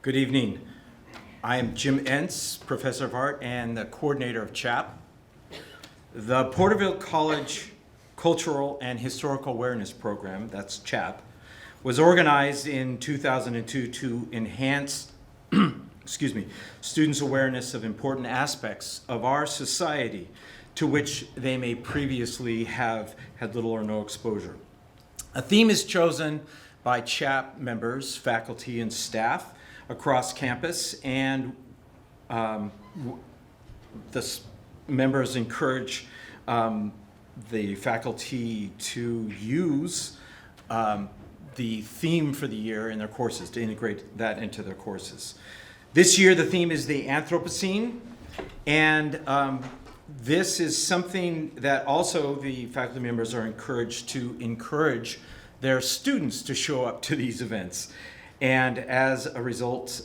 Good evening. I am Jim Entz, Professor of Art and the coordinator of Chap. The Porterville College Cultural and Historical Awareness Program, that's Chap, was organized in 2002 to enhance students' awareness of important aspects of our society to which they may previously have had little or no exposure. A theme is chosen by Chap members, faculty, and staff across campus, and the members encourage the faculty to use the theme for the year in their courses, to integrate that into their courses. This year the theme is the Anthropocene, and this is something that also the faculty members are encouraged to encourage their students to show up to these events. And as a result,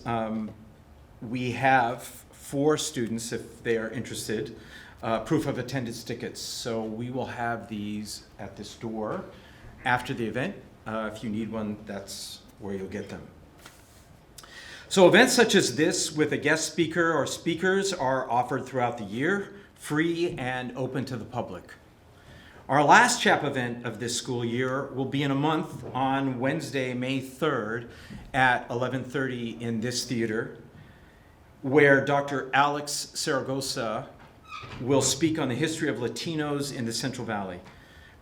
we have for students, if they are interested, proof of attendance tickets. So we will have these at this door after the event. If you need one, that's where you'll get them. So events such as this with a guest speaker or speakers are offered throughout the year, free and open to the public. Our last Chap event of this school year will be in a month on Wednesday, May 3rd at 11:30 in this theater, where Dr. Alex Saragosa will speak on the history of Latinos in the Central Valley.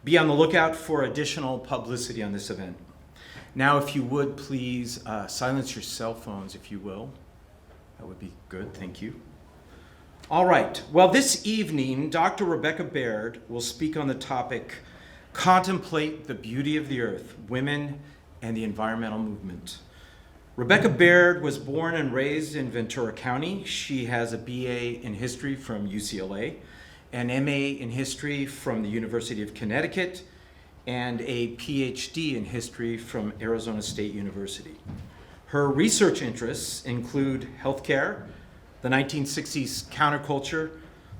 Be on the lookout for additional publicity on this event. Now, if you would, please silence your cell phones, if you will. That would be good, thank you. All right, well, this evening, Dr. Rebecca Baird will speak on the topic, Contemplate the Beauty of the Earth, Women and the Environmental Movement. Rebecca Baird was born and raised in Ventura County. She has a BA in history from UCLA, an MA in history from the University of Connecticut, and a PhD in history from Arizona State University. Her research interests include healthcare, the 1960s counterculture,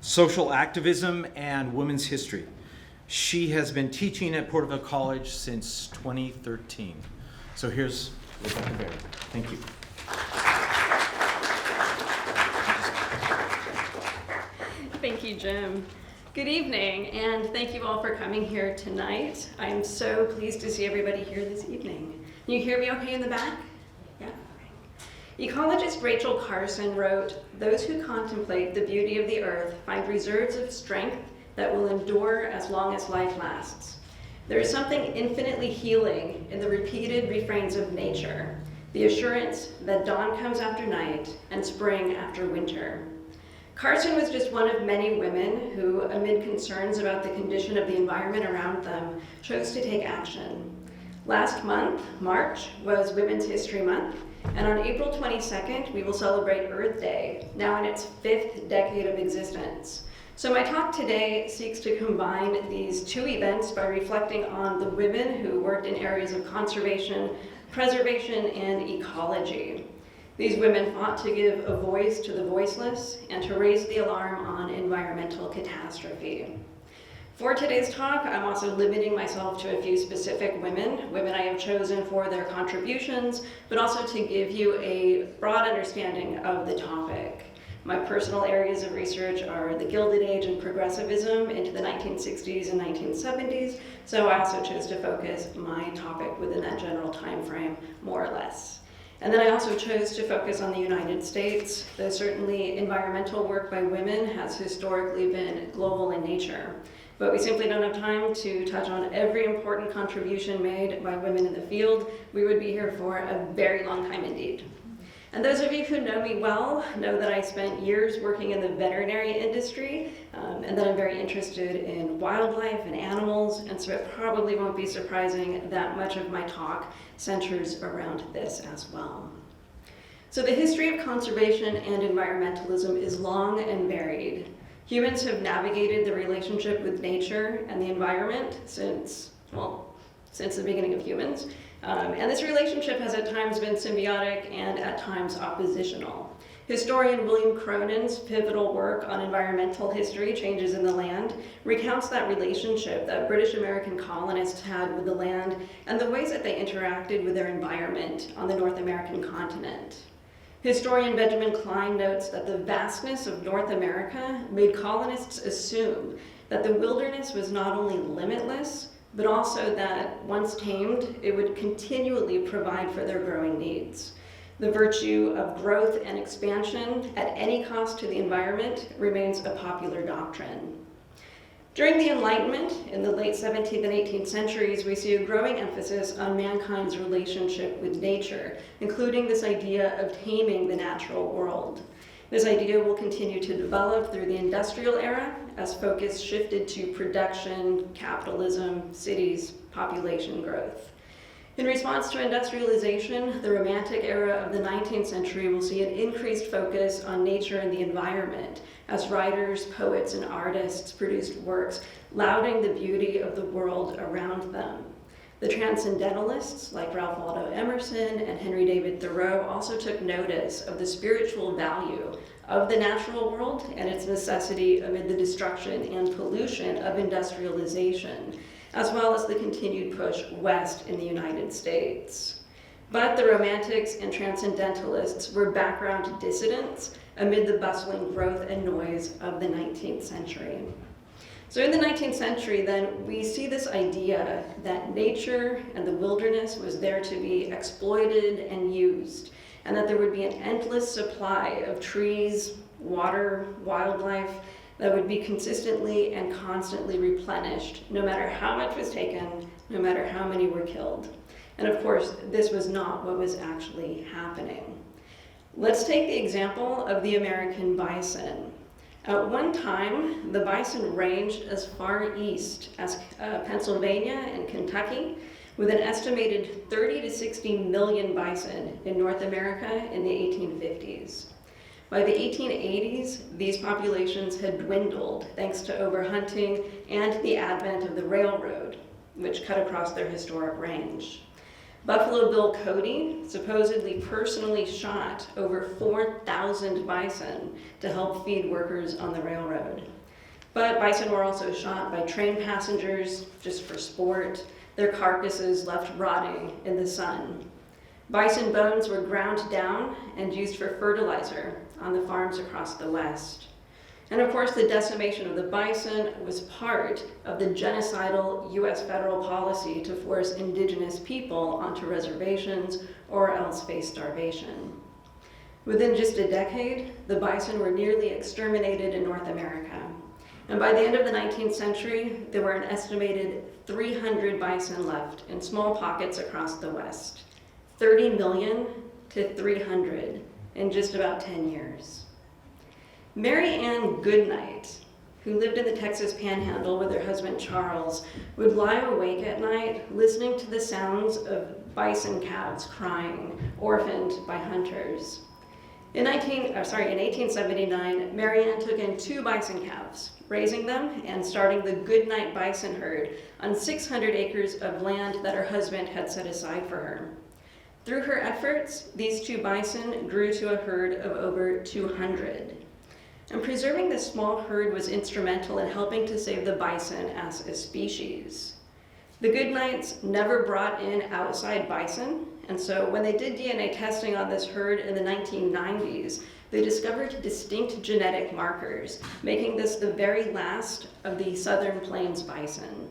social activism, and women's history. She has been teaching at Porterville College since 2013. So here's Rebecca Baird. Thank you. Thank you, Jim. Good evening, and thank you all for coming here tonight. I am so pleased to see everybody here this evening. Can you hear me okay in the back? Yeah. Ecologist Rachel Carson wrote, "Those who contemplate the beauty of the earth find reserves of strength that will endure as long as life lasts. There is something infinitely healing in the repeated refrains of nature, the assurance that dawn comes after night and spring after winter." Carson was just one of many women who, amid concerns about the condition of the environment around them, chose to take action. Last month, March, was Women's History Month, and on April 22nd, we will celebrate Earth Day, now in its 5th decade of existence. So my talk today seeks to combine these two events by reflecting on the women who worked in areas of conservation, preservation, and ecology. These women fought to give a voice to the voiceless and to raise the alarm on environmental catastrophe. For today's talk, I'm also limiting myself to a few specific women I have chosen for their contributions, but also to give you a broad understanding of the topic. My personal areas of research are the Gilded Age and progressivism into the 1960s and 1970s, so I also chose to focus my topic within that general time frame, more or less. And then I also chose to focus on the United States, though certainly environmental work by women has historically been global in nature. But we simply don't have time to touch on every important contribution made by women in the field. We would be here for a very long time indeed. And those of you who know me well know that I spent years working in the veterinary industry, and that I'm very interested in wildlife and animals, and so it probably won't be surprising that much of my talk centers around this as well. So the history of conservation and environmentalism is long and varied. Humans have navigated the relationship with nature and the environment since the beginning of humans. And this relationship has at times been symbiotic and at times oppositional. Historian William Cronin's pivotal work on environmental history, Changes in the Land, recounts that relationship that British American colonists had with the land and the ways that they interacted with their environment on the North American continent. Historian Benjamin Klein notes that the vastness of North America made colonists assume that the wilderness was not only limitless, but also that, once tamed, it would continually provide for their growing needs. The virtue of growth and expansion at any cost to the environment remains a popular doctrine. During the Enlightenment, in the late 17th and 18th centuries, we see a growing emphasis on mankind's relationship with nature, including this idea of taming the natural world. This idea will continue to develop through the industrial era as focus shifted to production, capitalism, cities, population growth. In response to industrialization, the Romantic era of the 19th century will see an increased focus on nature and the environment as writers, poets, and artists produced works lauding the beauty of the world around them. The transcendentalists, like Ralph Waldo Emerson and Henry David Thoreau, also took notice of the spiritual value of the natural world and its necessity amid the destruction and pollution of industrialization, as well as the continued push west in the United States. But the Romantics and Transcendentalists were background dissidents amid the bustling growth and noise of the 19th century. So in the 19th century, then, we see this idea that nature and the wilderness was there to be exploited and used, and that there would be an endless supply of trees, water, wildlife, that would be consistently and constantly replenished, no matter how much was taken, no matter how many were killed. And of course, this was not what was actually happening. Let's take the example of the American bison. At one time, the bison ranged as far east as Pennsylvania and Kentucky, with an estimated 30 to 60 million bison in North America in the 1850s. By the 1880s, these populations had dwindled thanks to overhunting and the advent of the railroad, which cut across their historic range. Buffalo Bill Cody supposedly personally shot over 4,000 bison to help feed workers on the railroad. But bison were also shot by train passengers just for sport, their carcasses left rotting in the sun. Bison bones were ground down and used for fertilizer on the farms across the West. And of course, the decimation of the bison was part of the genocidal US federal policy to force indigenous people onto reservations or else face starvation. Within just a decade, the bison were nearly exterminated in North America. And by the end of the 19th century, there were an estimated 300 bison left in small pockets across the West. 30 million to 300 in just about 10 years. Mary Ann Goodnight, who lived in the Texas Panhandle with her husband Charles, would lie awake at night listening to the sounds of bison calves crying, orphaned by hunters. In 1879, Mary Ann took in 2 bison calves, raising them and starting the Goodnight bison herd on 600 acres of land that her husband had set aside for her. Through her efforts, these 2 bison grew to a herd of over 200. And preserving this small herd was instrumental in helping to save the bison as a species. The Goodnights never brought in outside bison, and so when they did DNA testing on this herd in the 1990s, they discovered distinct genetic markers, making this the very last of the Southern Plains bison.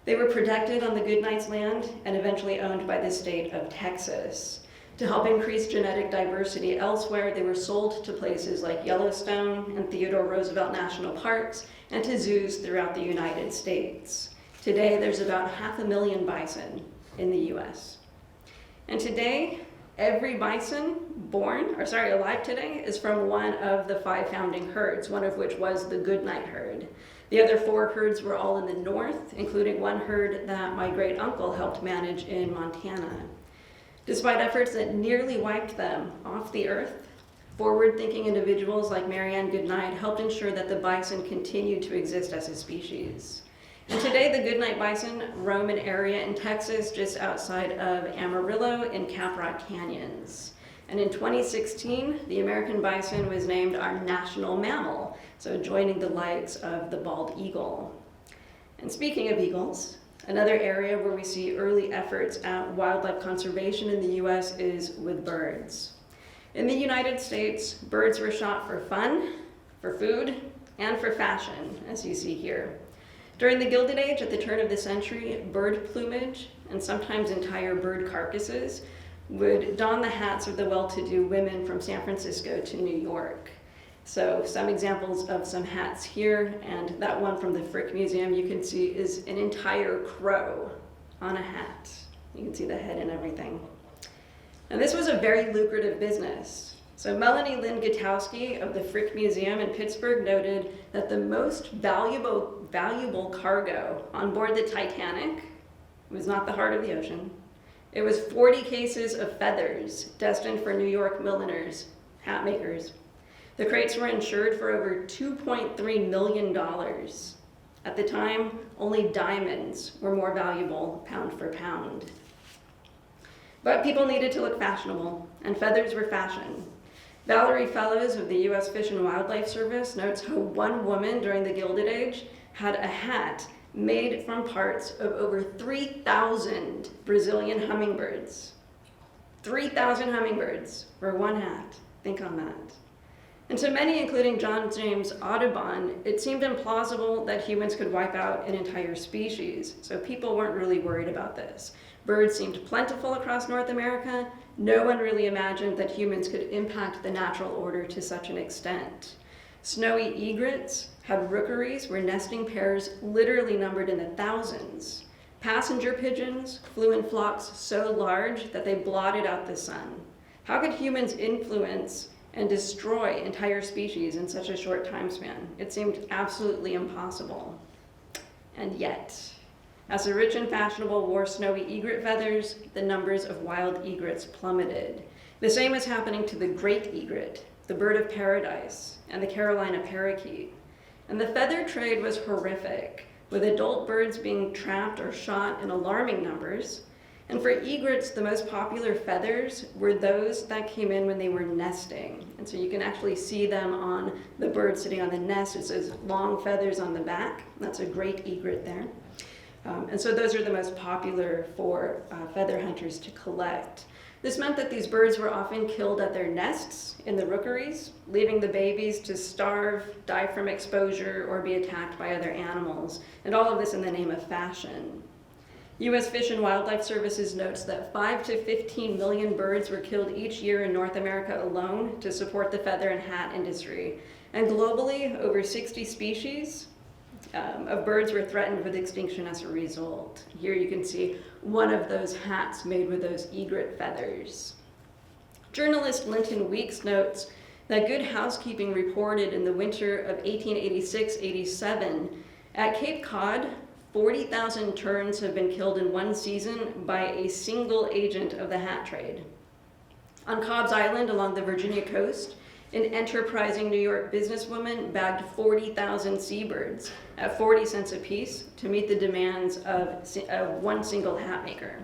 They were protected on the Goodnights' land and eventually owned by the state of Texas. To help increase genetic diversity elsewhere, they were sold to places like Yellowstone and Theodore Roosevelt National Parks and to zoos throughout the United States. Today, there's about 500,000 bison in the US. And today, every bison alive today is from one of the 5 founding herds, one of which was the Goodnight herd. The other 4 herds were all in the north, including one herd that my great uncle helped manage in Montana. Despite efforts that nearly wiped them off the earth, forward-thinking individuals like Mary Ann Goodnight helped ensure that the bison continued to exist as a species. And today, the Goodnight bison roam an area in Texas just outside of Amarillo in Caprock Canyons. And in 2016, the American bison was named our national mammal, so joining the likes of the bald eagle. And speaking of eagles, another area where we see early efforts at wildlife conservation in the US is with birds. In the United States, birds were shot for fun, for food, and for fashion, as you see here. During the Gilded Age, at the turn of the century, bird plumage, and sometimes entire bird carcasses, would don the hats of the well-to-do women from San Francisco to New York. So some examples of some hats here, and that one from the Frick Museum you can see is an entire crow on a hat. You can see the head and everything. And this was a very lucrative business. So Melanie Lynn Gutowski of the Frick Museum in Pittsburgh noted that the most valuable cargo on board the Titanic was not the heart of the ocean. It was 40 cases of feathers destined for New York milliners, hat makers. The crates were insured for over $2.3 million. At the time, only diamonds were more valuable pound for pound. But people needed to look fashionable, and feathers were fashion. Valerie Fellows of the U.S. Fish and Wildlife Service notes how one woman during the Gilded Age had a hat made from parts of over 3,000 Brazilian hummingbirds. 3,000 hummingbirds for one hat. Think on that. And to many, including John James Audubon, it seemed implausible that humans could wipe out an entire species, so people weren't really worried about this. Birds seemed plentiful across North America. No one really imagined that humans could impact the natural order to such an extent. Snowy egrets had rookeries where nesting pairs literally numbered in the thousands. Passenger pigeons flew in flocks so large that they blotted out the sun. How could humans influence and destroy entire species in such a short time span? It seemed absolutely impossible. And yet, as the rich and fashionable wore snowy egret feathers, the numbers of wild egrets plummeted. The same was happening to the great egret, the bird of paradise, and the Carolina parakeet. And the feather trade was horrific, with adult birds being trapped or shot in alarming numbers. And for egrets, the most popular feathers were those that came in when they were nesting. And so you can actually see them on the bird sitting on the nest. It says long feathers on the back. That's a great egret there. And so those are the most popular for feather hunters to collect. This meant that these birds were often killed at their nests in the rookeries, leaving the babies to starve, die from exposure, or be attacked by other animals. And all of this in the name of fashion. U.S. Fish and Wildlife Services notes that 5 to 15 million birds were killed each year in North America alone to support the feather and hat industry. And globally, over 60 species of birds were threatened with extinction as a result. Here you can see one of those hats made with those egret feathers. Journalist Linton Weeks notes that Good Housekeeping reported in the winter of 1886-87 at Cape Cod, 40,000 terns have been killed in one season by a single agent of the hat trade. On Cobb's Island along the Virginia coast, an enterprising New York businesswoman bagged 40,000 seabirds at 40 cents a piece to meet the demands of one single hat maker.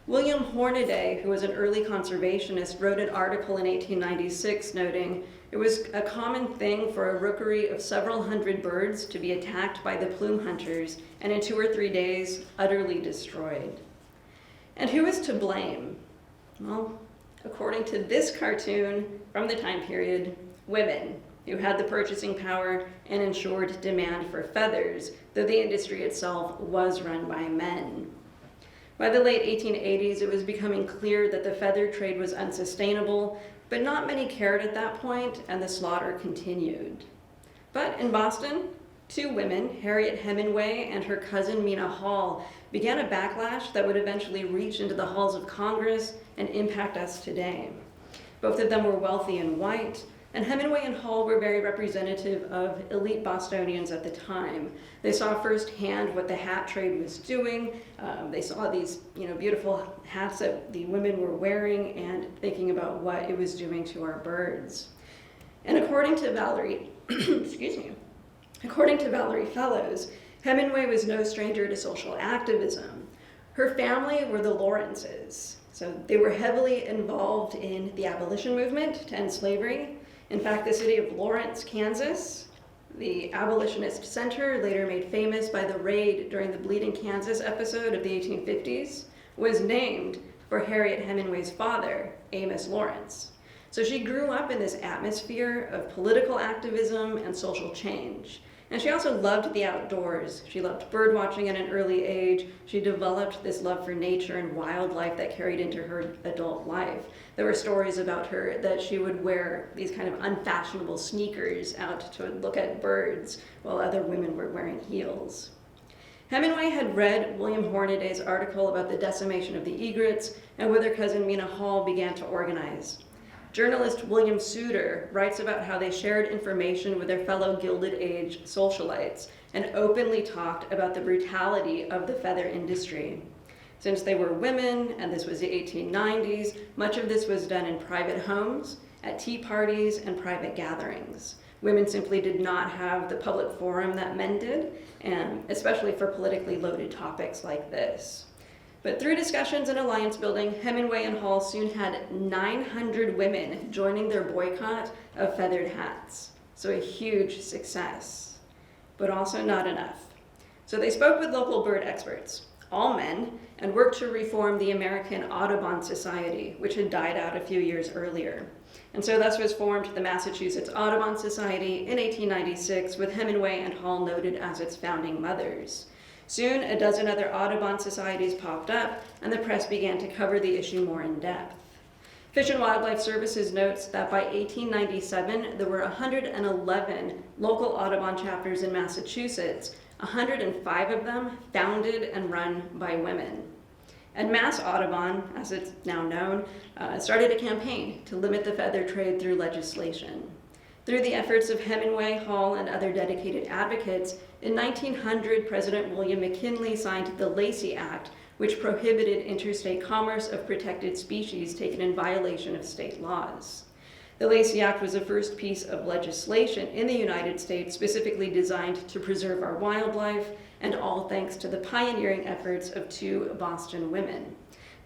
William Hornaday, who was an early conservationist, wrote an article in 1896 noting it was a common thing for a rookery of several hundred birds to be attacked by the plume hunters and in 2 or 3 days utterly destroyed. And who is to blame? Well, according to this cartoon from the time period, women who had the purchasing power and ensured demand for feathers, though the industry itself was run by men. By the late 1880s, it was becoming clear that the feather trade was unsustainable, but not many cared at that point, and the slaughter continued. But in Boston, 2 women, Harriet Hemingway and her cousin Mina Hall, began a backlash that would eventually reach into the halls of Congress and impact us today. Both of them were wealthy and white, and Hemingway and Hall were very representative of elite Bostonians at the time. They saw firsthand what the hat trade was doing. They saw these, beautiful hats that the women were wearing and thinking about what it was doing to our birds. And according to Valerie, according to Valerie Fellows, Hemingway was no stranger to social activism. Her family were the Lawrences, so they were heavily involved in the abolition movement to end slavery. In fact, the city of Lawrence, Kansas, the abolitionist center, later made famous by the raid during the Bleeding Kansas episode of the 1850s, was named for Harriet Hemingway's father, Amos Lawrence. So she grew up in this atmosphere of political activism and social change. And she also loved the outdoors. She loved bird watching at an early age. She developed this love for nature and wildlife that carried into her adult life. There were stories about her that she would wear these kind of unfashionable sneakers out to look at birds while other women were wearing heels. Hemingway had read William Hornaday's article about the decimation of the egrets, and with her cousin Mina Hall began to organize. Journalist William Souter writes about how they shared information with their fellow Gilded Age socialites and openly talked about the brutality of the feather industry. Since they were women, and this was the 1890s, much of this was done in private homes, at tea parties, and private gatherings. Women simply did not have the public forum that men did, and especially for politically loaded topics like this. But through discussions and alliance building, Hemingway and Hall soon had 900 women joining their boycott of feathered hats. So a huge success, but also not enough. So they spoke with local bird experts, all men, and worked to reform the American Audubon Society, which had died out a few years earlier. And so thus was formed the Massachusetts Audubon Society in 1896, with Hemingway and Hall noted as its founding mothers. Soon, a dozen other Audubon societies popped up, and the press began to cover the issue more in depth. Fish and Wildlife Services notes that by 1897, there were 111 local Audubon chapters in Massachusetts, 105 of them founded and run by women. And Mass Audubon, as it's now known, started a campaign to limit the feather trade through legislation. Through the efforts of Hemingway, Hall, and other dedicated advocates, in 1900, President William McKinley signed the Lacey Act, which prohibited interstate commerce of protected species taken in violation of state laws. The Lacey Act was the first piece of legislation in the United States specifically designed to preserve our wildlife, and all thanks to the pioneering efforts of two Boston women.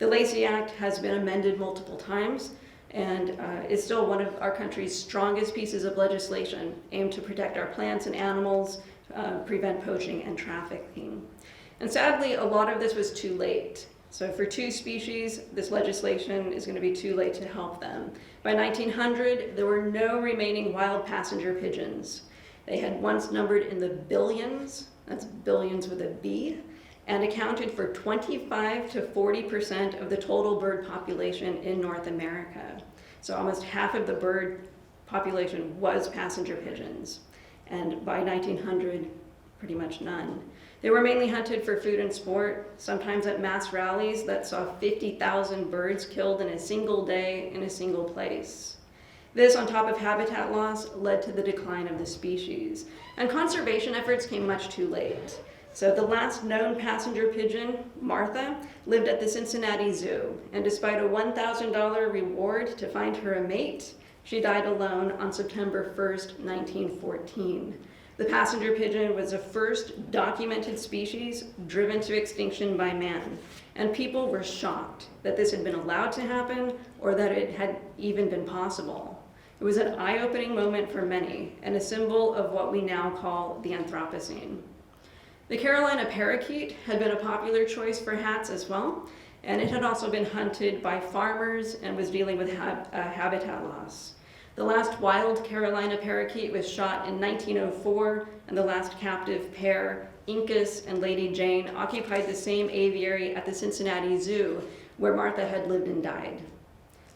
The Lacey Act has been amended multiple times, and is still one of our country's strongest pieces of legislation aimed to protect our plants and animals, prevent poaching and trafficking. And sadly, a lot of this was too late. So for two species, this legislation is going to be too late to help them. By 1900, there were no remaining wild passenger pigeons. They had once numbered in the billions, that's billions with a B, and accounted for 25 to 40% of the total bird population in North America. So almost half of the bird population was passenger pigeons. And by 1900, pretty much none. They were mainly hunted for food and sport, sometimes at mass rallies that saw 50,000 birds killed in a single day in a single place. This, on top of habitat loss, led to the decline of the species. And conservation efforts came much too late. So the last known passenger pigeon, Martha, lived at the Cincinnati Zoo, and despite a $1,000 reward to find her a mate, she died alone on September 1st, 1914. The passenger pigeon was the first documented species driven to extinction by man, and people were shocked that this had been allowed to happen or that it had even been possible. It was an eye-opening moment for many, and a symbol of what we now call the Anthropocene. The Carolina parakeet had been a popular choice for hats as well, and it had also been hunted by farmers and was dealing with habitat loss. The last wild Carolina parakeet was shot in 1904, and the last captive pair, Incus and Lady Jane, occupied the same aviary at the Cincinnati Zoo, where Martha had lived and died.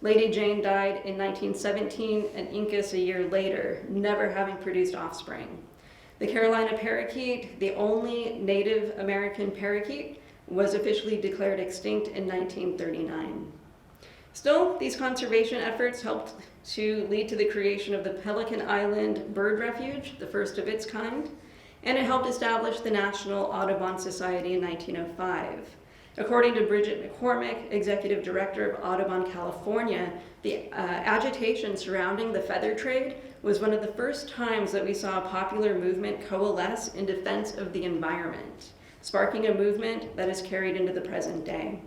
Lady Jane died in 1917, and Incus a year later, never having produced offspring. The Carolina parakeet, the only Native American parakeet, was officially declared extinct in 1939. Still, these conservation efforts helped to lead to the creation of the Pelican Island Bird Refuge, the first of its kind, and it helped establish the National Audubon Society in 1905. According to Bridget McCormick, Executive Director of Audubon California, the agitation surrounding the feather trade was one of the first times that we saw a popular movement coalesce in defense of the environment, sparking a movement that is carried into the present day.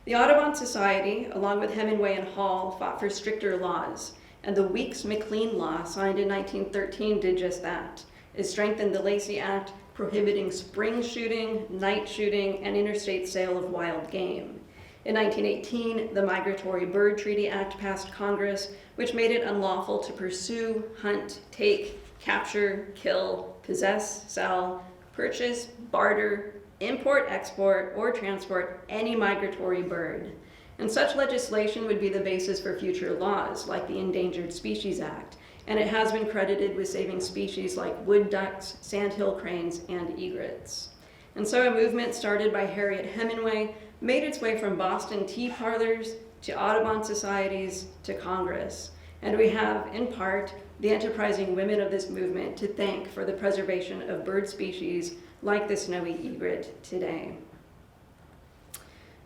The Audubon Society, along with Hemingway and Hall, fought for stricter laws, and the Weeks-McLean Law, signed in 1913, did just that. It strengthened the Lacey Act, prohibiting spring shooting, night shooting, and interstate sale of wild game. In 1918, the Migratory Bird Treaty Act passed Congress, which made it unlawful to pursue, hunt, take, capture, kill, possess, sell, purchase, barter, import, export, or transport any migratory bird. And such legislation would be the basis for future laws, like the Endangered Species Act, and it has been credited with saving species like wood ducks, sandhill cranes, and egrets. And so a movement started by Harriet Hemingway made its way from Boston tea parlors to Audubon societies to Congress. And we have, in part, the enterprising women of this movement to thank for the preservation of bird species like the snowy egret today.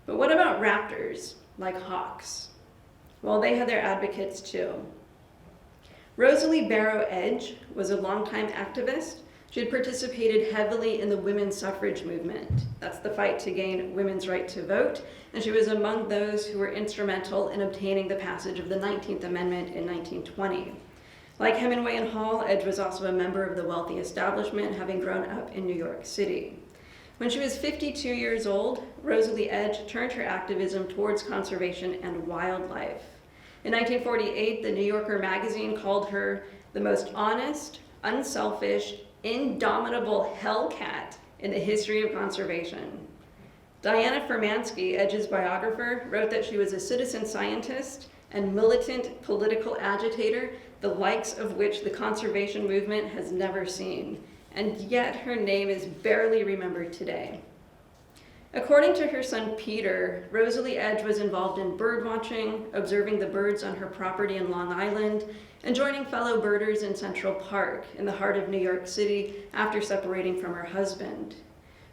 But what about raptors, like hawks? Well, they had their advocates too. Rosalie Barrow Edge was a longtime activist. She had participated heavily in the women's suffrage movement. That's the fight to gain women's right to vote, and she was among those who were instrumental in obtaining the passage of the 19th Amendment in 1920. Like Hemingway and Hall, Edge was also a member of the wealthy establishment, having grown up in New York City. When she was 52 years old, Rosalie Edge turned her activism towards conservation and wildlife. In 1948, the New Yorker magazine called her the most honest, unselfish, indomitable hellcat in the history of conservation. Diana Furmansky, Edge's biographer, wrote that she was a citizen scientist and militant political agitator, the likes of which the conservation movement has never seen, and yet her name is barely remembered today. According to her son Peter, Rosalie Edge was involved in bird watching, observing the birds on her property in Long Island, and joining fellow birders in Central Park in the heart of New York City after separating from her husband.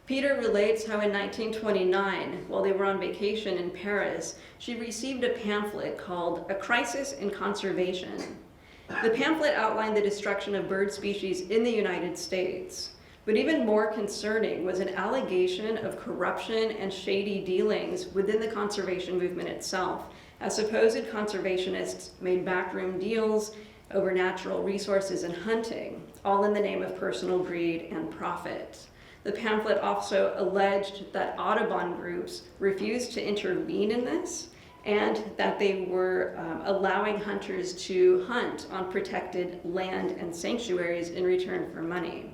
Peter relates how in 1929, while they were on vacation in Paris, she received a pamphlet called A Crisis in Conservation. The pamphlet outlined the destruction of bird species in the United States. But even more concerning was an allegation of corruption and shady dealings within the conservation movement itself, as supposed conservationists made backroom deals over natural resources and hunting, all in the name of personal greed and profit. The pamphlet also alleged that Audubon groups refused to intervene in this, and that they were allowing hunters to hunt on protected land and sanctuaries in return for money.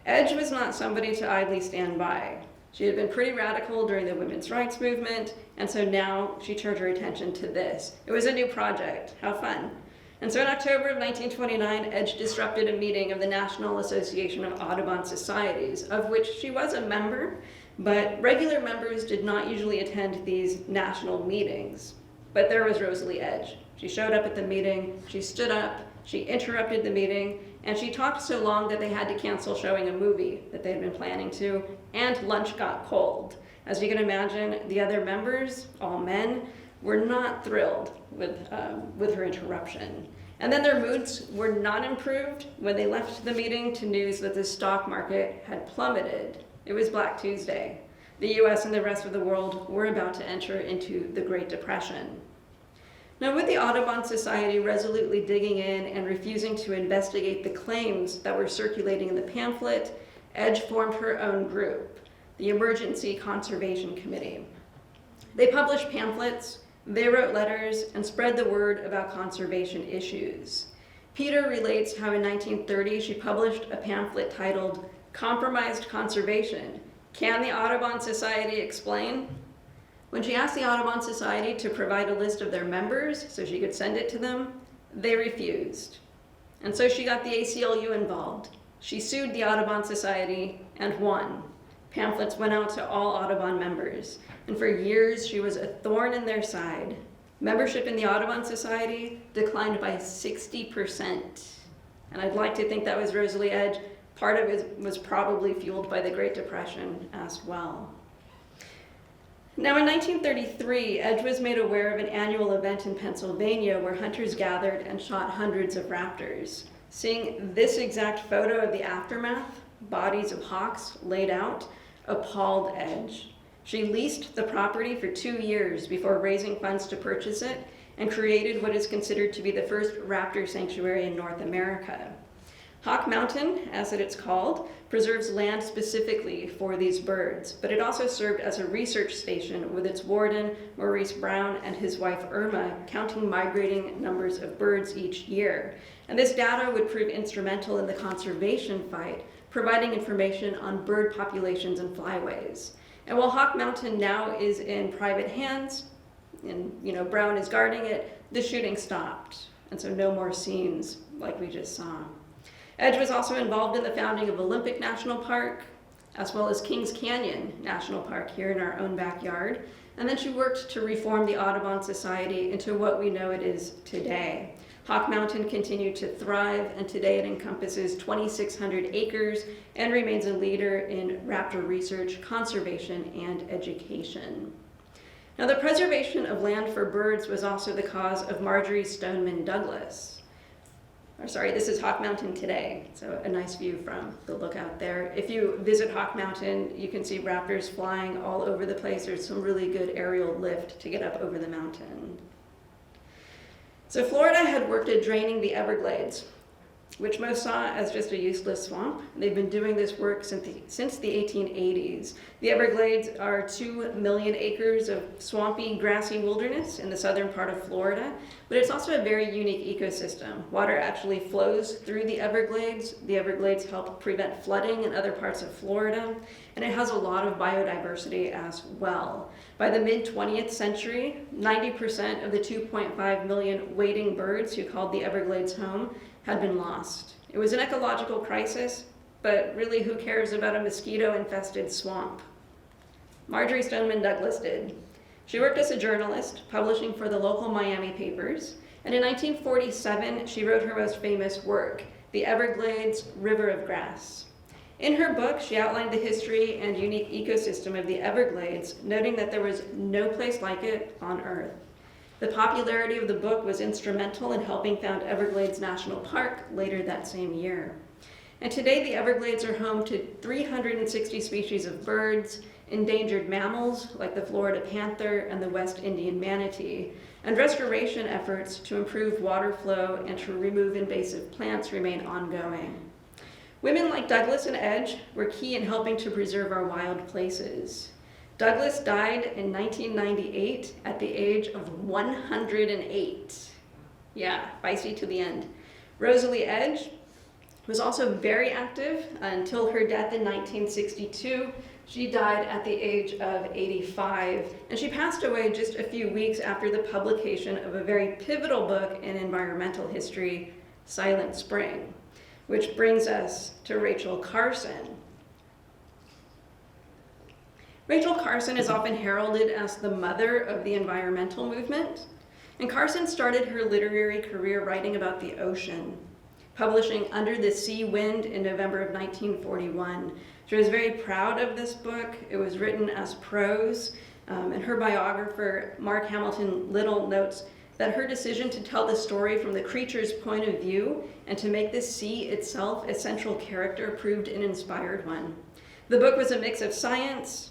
Edge was not somebody to idly stand by. She had been pretty radical during the women's rights movement, and so now she turned her attention to this. It was a new project. How fun. And so in October of 1929, Edge disrupted a meeting of the National Association of Audubon Societies, of which she was a member, but regular members did not usually attend these national meetings. But there was Rosalie Edge. She showed up at the meeting, she stood up, she interrupted the meeting, and she talked so long that they had to cancel showing a movie that they had been planning to, and lunch got cold. As you can imagine, the other members, all men, were not thrilled with her interruption. And then their moods were not improved when they left the meeting to news that the stock market had plummeted. It was Black Tuesday. The US and the rest of the world were about to enter into the Great Depression. Now, with the Audubon Society resolutely digging in and refusing to investigate the claims that were circulating in the pamphlet, Edge formed her own group, the Emergency Conservation Committee. They published pamphlets, they wrote letters, and spread the word about conservation issues. Peter relates how in 1930 she published a pamphlet titled Compromised Conservation. Can the Audubon Society explain? When she asked the Audubon Society to provide a list of their members so she could send it to them, they refused. And so she got the ACLU involved. She sued the Audubon Society and won. Pamphlets went out to all Audubon members, and for years she was a thorn in their side. Membership in the Audubon Society declined by 60%. And I'd like to think that was Rosalie Edge. Part of it was probably fueled by the Great Depression as well. Now in 1933, Edge was made aware of an annual event in Pennsylvania where hunters gathered and shot hundreds of raptors. Seeing this exact photo of the aftermath, bodies of hawks laid out, appalled Edge. She leased the property for 2 years before raising funds to purchase it and created what is considered to be the first raptor sanctuary in North America. Hawk Mountain, as it's called, preserves land specifically for these birds, but it also served as a research station with its warden, Maurice Brown, and his wife Irma, counting migrating numbers of birds each year. And this data would prove instrumental in the conservation fight, providing information on bird populations and flyways. And while Hawk Mountain now is in private hands, and Brown is guarding it, the shooting stopped. And so no more scenes like we just saw. Edge was also involved in the founding of Olympic National Park, as well as Kings Canyon National Park here in our own backyard. And then she worked to reform the Audubon Society into what we know it is today. Hawk Mountain continued to thrive, and today it encompasses 2,600 acres and remains a leader in raptor research, conservation, and education. Now, the preservation of land for birds was also the cause of Marjory Stoneman Douglas. This is Hawk Mountain today, so a nice view from the lookout there. If you visit Hawk Mountain, you can see raptors flying all over the place. There's some really good aerial lift to get up over the mountain. So Florida had worked at draining the Everglades, which most saw as just a useless swamp. They've been doing this work since the 1880s. The Everglades are 2 million acres of swampy, grassy wilderness in the southern part of Florida, but it's also a very unique ecosystem. Water actually flows through the Everglades. The Everglades help prevent flooding in other parts of Florida, and it has a lot of biodiversity as well. By the mid-20th century, 90% of the 2.5 million wading birds who called the Everglades home had been lost. It was an ecological crisis, but really who cares about a mosquito-infested swamp? Marjory Stoneman Douglas did. She worked as a journalist, publishing for the local Miami papers, and in 1947, she wrote her most famous work, The Everglades River of Grass. In her book, she outlined the history and unique ecosystem of the Everglades, noting that there was no place like it on Earth. The popularity of the book was instrumental in helping found Everglades National Park later that same year. And today the Everglades are home to 360 species of birds, endangered mammals like the Florida panther and the West Indian manatee, and restoration efforts to improve water flow and to remove invasive plants remain ongoing. Women like Douglas and Edge were key in helping to preserve our wild places. Douglas died in 1998 at the age of 108. Yeah, feisty to the end. Rosalie Edge was also very active until her death in 1962. She died at the age of 85, and she passed away just a few weeks after the publication of a very pivotal book in environmental history, Silent Spring, which brings us to Rachel Carson. Rachel Carson is often heralded as the mother of the environmental movement, and Carson started her literary career writing about the ocean, publishing Under the Sea Wind in November of 1941. She was very proud of this book. It was written as prose, and her biographer, Mark Hamilton Little, notes that her decision to tell the story from the creature's point of view and to make the sea itself a central character proved an inspired one. The book was a mix of science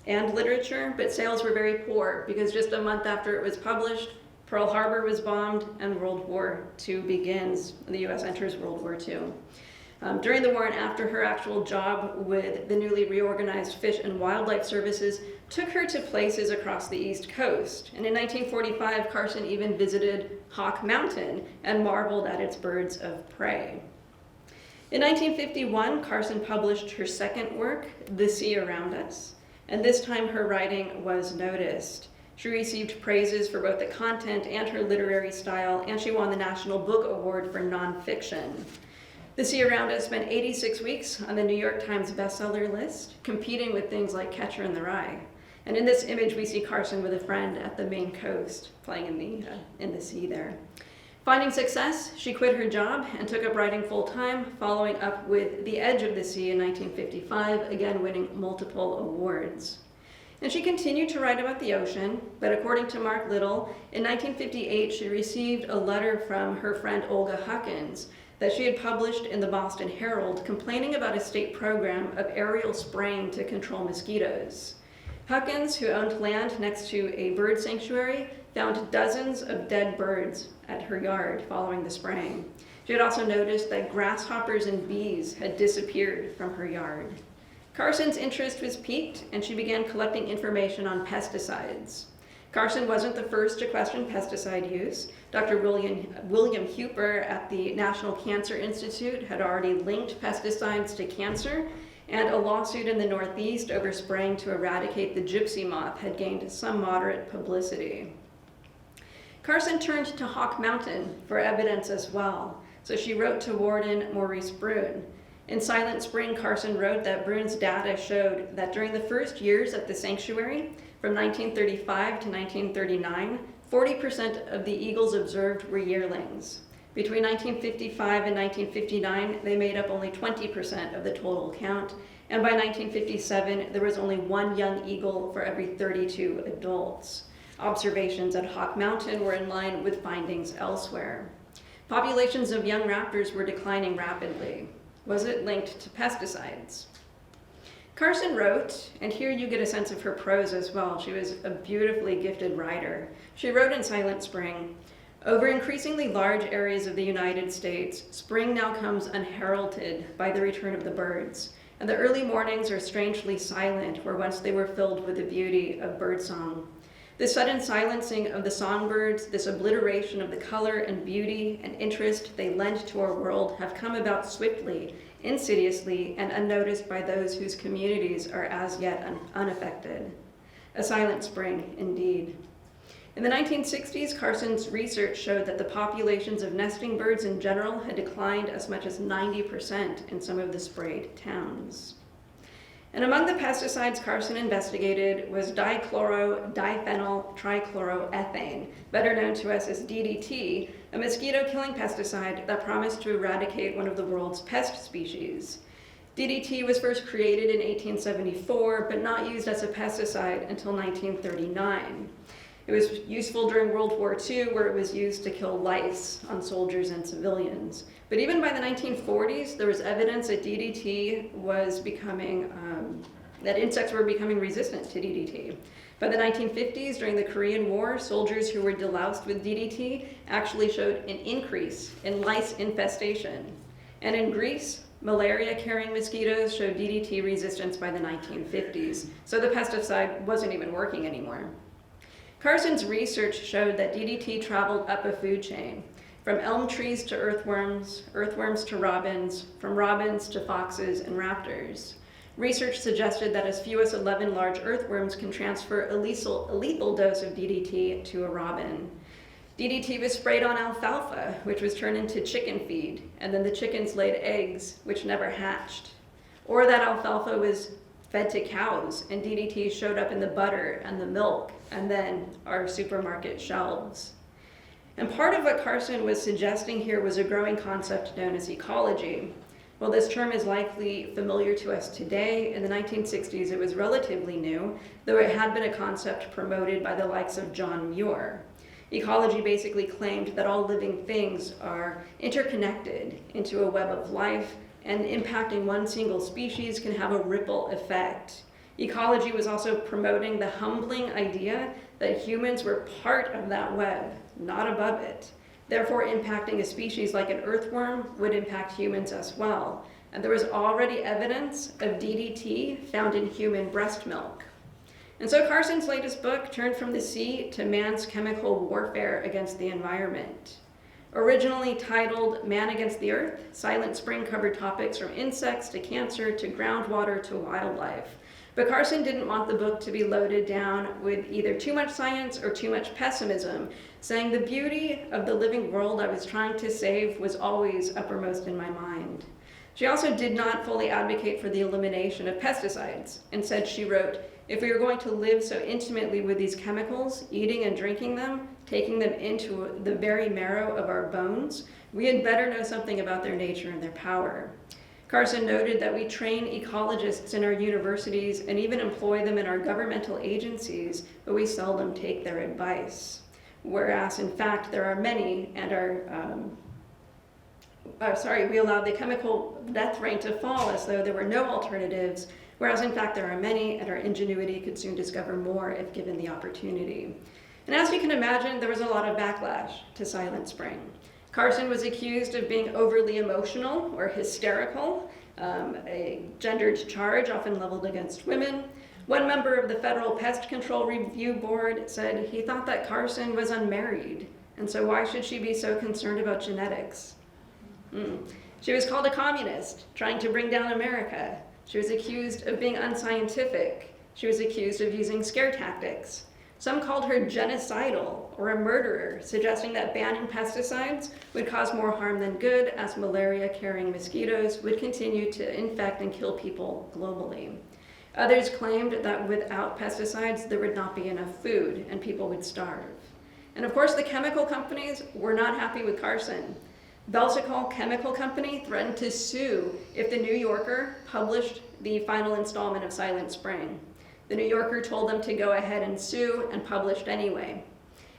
and literature, but sales were very poor because just a month after it was published, Pearl Harbor was bombed and World War II begins. The U.S. enters World War II. During the war and after, her actual job with the newly reorganized Fish and Wildlife Services took her to places across the East Coast. And in 1945, Carson even visited Hawk Mountain and marveled at its birds of prey. In 1951, Carson published her second work, The Sea Around Us, and this time her writing was noticed. She received praises for both the content and her literary style, and she won the National Book Award for nonfiction. The Sea Around Us spent 86 weeks on the New York Times bestseller list, competing with things like Catcher in the Rye. And in this image, we see Carson with a friend at the Maine coast, playing in the sea there. Finding success, she quit her job and took up writing full-time, following up with The Edge of the Sea in 1955, again winning multiple awards. And she continued to write about the ocean, but according to Mark Little, in 1958 she received a letter from her friend Olga Huckins that she had published in the Boston Herald complaining about a state program of aerial spraying to control mosquitoes. Huckins, who owned land next to a bird sanctuary, found dozens of dead birds at her yard following the spraying. She had also noticed that grasshoppers and bees had disappeared from her yard. Carson's interest was piqued, and she began collecting information on pesticides. Carson wasn't the first to question pesticide use. Dr. William Huper at the National Cancer Institute had already linked pesticides to cancer, and a lawsuit in the Northeast over spraying to eradicate the gypsy moth had gained some moderate publicity. Carson turned to Hawk Mountain for evidence as well, so she wrote to Warden Maurice Brune. In Silent Spring, Carson wrote that Brune's data showed that during the first years at the sanctuary, from 1935 to 1939, 40% of the eagles observed were yearlings. Between 1955 and 1959, they made up only 20% of the total count, and by 1957, there was only one young eagle for every 32 adults. Observations at Hawk Mountain were in line with findings elsewhere. Populations of young raptors were declining rapidly. Was it linked to pesticides? Carson wrote, and here you get a sense of her prose as well. She was a beautifully gifted writer. She wrote in Silent Spring, "Over increasingly large areas of the United States, spring now comes unheralded by the return of the birds, and the early mornings are strangely silent where once they were filled with the beauty of birdsong. The sudden silencing of the songbirds, this obliteration of the color and beauty and interest they lend to our world have come about swiftly, insidiously, and unnoticed by those whose communities are as yet unaffected." A silent spring, indeed. In the 1960s, Carson's research showed that the populations of nesting birds in general had declined as much as 90% in some of the sprayed towns. And among the pesticides Carson investigated was dichloro-diphenyl trichloroethane, better known to us as DDT, a mosquito-killing pesticide that promised to eradicate one of the world's pest species. DDT was first created in 1874, but not used as a pesticide until 1939. It was useful during World War II, where it was used to kill lice on soldiers and civilians. But even by the 1940s, there was evidence that DDT was becoming, that insects were becoming resistant to DDT. By the 1950s, during the Korean War, soldiers who were deloused with DDT actually showed an increase in lice infestation. And in Greece, malaria-carrying mosquitoes showed DDT resistance by the 1950s. So the pesticide wasn't even working anymore. Carson's research showed that DDT traveled up a food chain, from elm trees to earthworms, earthworms to robins, from robins to foxes and raptors. Research suggested that as few as 11 large earthworms can transfer a lethal dose of DDT to a robin. DDT was sprayed on alfalfa, which was turned into chicken feed, and then the chickens laid eggs, which never hatched. Or that alfalfa was fed to cows, and DDT showed up in the butter and the milk, and then our supermarket shelves. And part of what Carson was suggesting here was a growing concept known as ecology. While this term is likely familiar to us today, in the 1960s it was relatively new, though it had been a concept promoted by the likes of John Muir. Ecology basically claimed that all living things are interconnected into a web of life, and impacting one single species can have a ripple effect. Ecology was also promoting the humbling idea that humans were part of that web, not above it. Therefore, impacting a species like an earthworm would impact humans as well. And there was already evidence of DDT found in human breast milk. And so Carson's latest book turned from the sea to man's chemical warfare against the environment. Originally titled Man Against the Earth, Silent Spring covered topics from insects to cancer to groundwater to wildlife. But Carson didn't want the book to be loaded down with either too much science or too much pessimism, saying the beauty of the living world I was trying to save was always uppermost in my mind. She also did not fully advocate for the elimination of pesticides. Instead, she wrote, "If we are going to live so intimately with these chemicals, eating and drinking them, taking them into the very marrow of our bones, we had better know something about their nature and their power." Carson noted that we train ecologists in our universities and even employ them in our governmental agencies, but we seldom take their advice. Whereas, in fact, there are many and we allowed the chemical death rate to fall as though there were no alternatives, whereas in fact there are many, and our ingenuity could soon discover more if given the opportunity. And as you can imagine, there was a lot of backlash to Silent Spring. Carson was accused of being overly emotional or hysterical, a gendered charge often leveled against women. One member of the Federal Pest Control Review Board said he thought that Carson was unmarried, and so why should she be so concerned about genetics? She was called a communist, trying to bring down America. She was accused of being unscientific. She was accused of using scare tactics. Some called her genocidal or a murderer, suggesting that banning pesticides would cause more harm than good, as malaria-carrying mosquitoes would continue to infect and kill people globally. Others claimed that without pesticides, there would not be enough food and people would starve. And of course, the chemical companies were not happy with Carson. Belsicol Chemical Company threatened to sue if the New Yorker published the final installment of Silent Spring. The New Yorker told them to go ahead and sue and published anyway.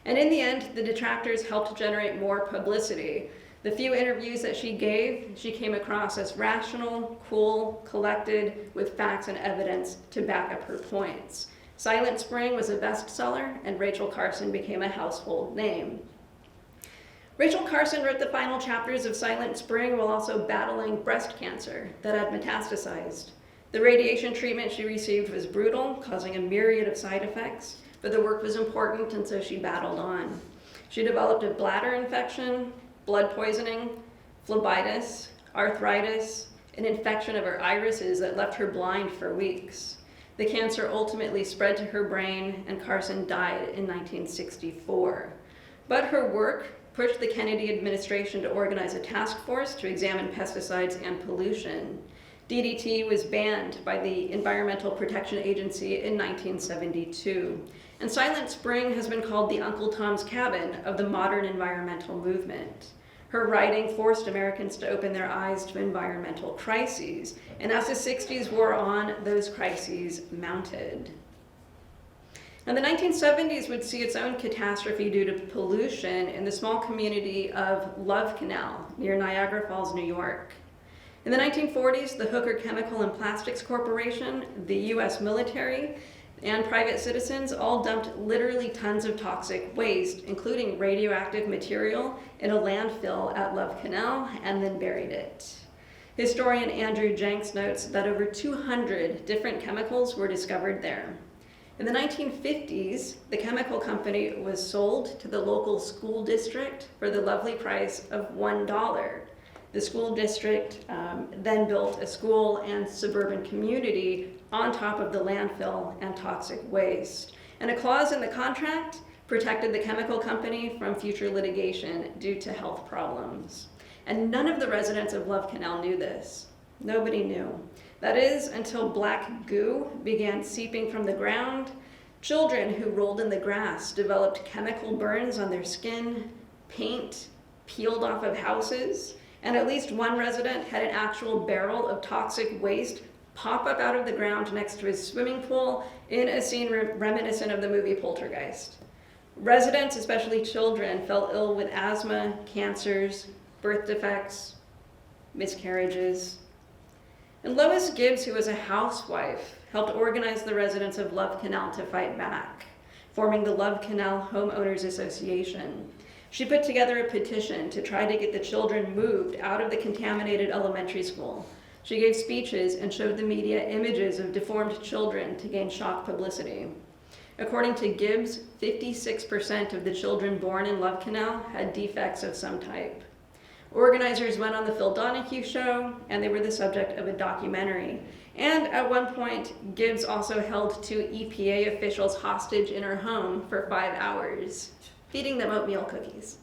And in the end, the detractors helped generate more publicity. The few interviews that she gave, she came across as rational, cool, collected, with facts and evidence to back up her points. Silent Spring was a bestseller, and Rachel Carson became a household name. Rachel Carson wrote the final chapters of Silent Spring while also battling breast cancer that had metastasized. The radiation treatment she received was brutal, causing a myriad of side effects, but the work was important, and so she battled on. She developed a bladder infection, blood poisoning, phlebitis, arthritis, an infection of her irises that left her blind for weeks. The cancer ultimately spread to her brain, and Carson died in 1964. But her work pushed the Kennedy administration to organize a task force to examine pesticides and pollution. DDT was banned by the Environmental Protection Agency in 1972. And Silent Spring has been called the Uncle Tom's Cabin of the modern environmental movement. Her writing forced Americans to open their eyes to environmental crises. And as the 60s wore on, those crises mounted. Now, the 1970s would see its own catastrophe due to pollution in the small community of Love Canal near Niagara Falls, New York. In the 1940s, the Hooker Chemical and Plastics Corporation, the US military, and private citizens all dumped literally tons of toxic waste, including radioactive material, in a landfill at Love Canal and then buried it. Historian Andrew Jenks notes that over 200 different chemicals were discovered there. In the 1950s, the chemical company was sold to the local school district for the lovely price of $1. The school district then built a school and suburban community on top of the landfill and toxic waste. And a clause in the contract protected the chemical company from future litigation due to health problems. And none of the residents of Love Canal knew this. Nobody knew. That is, until black goo began seeping from the ground. Children who rolled in the grass developed chemical burns on their skin, paint peeled off of houses, and at least one resident had an actual barrel of toxic waste pop up out of the ground next to his swimming pool in a scene reminiscent of the movie Poltergeist. Residents, especially children, fell ill with asthma, cancers, birth defects, miscarriages. And Lois Gibbs, who was a housewife, helped organize the residents of Love Canal to fight back, forming the Love Canal Homeowners Association. She put together a petition to try to get the children moved out of the contaminated elementary school. She gave speeches and showed the media images of deformed children to gain shock publicity. According to Gibbs, 56% of the children born in Love Canal had defects of some type. Organizers went on the Phil Donahue show, and they were the subject of a documentary. And at one point, Gibbs also held 2 EPA officials hostage in her home for 5 hours, feeding them oatmeal cookies.